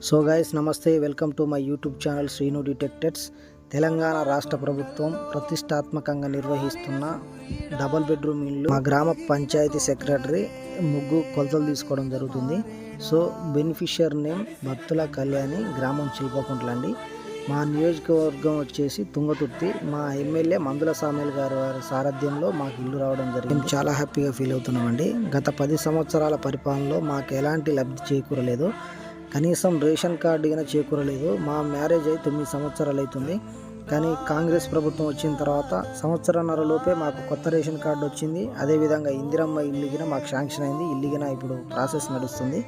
So guys నమస్తే, welcome to my YouTube channel Srinu డిటెక్టెడ్స్. తెలంగాణ రాష్ట్ర ప్రభుత్వం ప్రతిష్టాత్మకంగా నిర్వహిస్తున్న డబుల్ బెడ్రూమ్ ఇల్లు మా గ్రామ పంచాయతీ సెక్రటరీ ముగ్గు కొలతలు తీసుకోవడం జరుగుతుంది. సో బెనిఫిషియర్ నేమ్ భక్తుల కళ్యాణి, గ్రామం చిల్పకుంట్లండి. మా నియోజకవర్గం వచ్చేసి తుంగతుర్తి. మా ఎమ్మెల్యే మందుల సామేల్ గారి సారథ్యంలో మాకు ఇల్లు రావడం జరిగింది. మేము చాలా హ్యాపీగా ఫీల్ అవుతున్నామండి. గత 10 సంవత్సరాల పరిపాలనలో మాకు ఎలాంటి లబ్ధి చేకూరలేదు. కనీసం రేషన్ కార్డు అయినా చేకూరలేదు. మా మ్యారేజ్ అయి 9 సంవత్సరాలు అవుతుంది. కానీ కాంగ్రెస్ ప్రభుత్వం వచ్చిన తర్వాత సంవత్సరన్నరలోపే మాకు కొత్త రేషన్ కార్డు వచ్చింది. అదేవిధంగా ఇందిరమ్మ ఇల్లుగిన మాకు శాంక్షన్ అయింది. ఇల్లుగిన ఇప్పుడు ప్రాసెస్ నడుస్తుంది.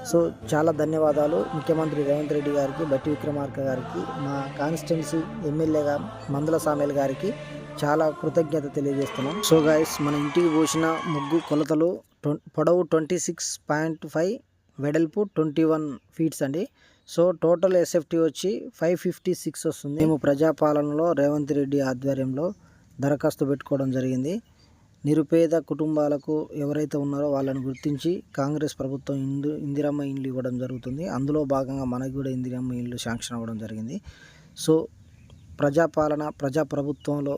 సో చాలా ధన్యవాదాలు ముఖ్యమంత్రి రేవంత్ రెడ్డి గారికి, బట్టి విక్రమార్క గారికి, మా కాన్స్టిట్యున్సీ ఎమ్మెల్యేగా మందుల సామేల్ గారికి చాలా కృతజ్ఞత తెలియజేస్తున్నాం. సో గైస్, మన ఇంటికి పోసిన ముగ్గు కొలతలు పొడవు 26.5, వెడల్పు 21 ఫీట్స్ అండి. సో టోటల్ ఎస్ఎఫ్టీ వచ్చి 556 వస్తుంది. మేము ప్రజాపాలనలో రేవంత్ రెడ్డి ఆధ్వర్యంలో దరఖాస్తు పెట్టుకోవడం జరిగింది. నిరుపేద కుటుంబాలకు ఎవరైతే ఉన్నారో వాళ్ళని గుర్తించి కాంగ్రెస్ ప్రభుత్వం ఇందిరమ్మ ఇండ్లు ఇవ్వడం జరుగుతుంది. అందులో భాగంగా మనకు కూడా ఇందిరమ్మ ఇండ్లు శాంక్షన్ అవ్వడం జరిగింది. సో ప్రజాపాలన, ప్రజాప్రభుత్వంలో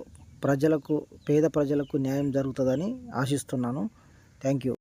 పేద ప్రజలకు న్యాయం జరుగుతుందని ఆశిస్తున్నాను. Thank you.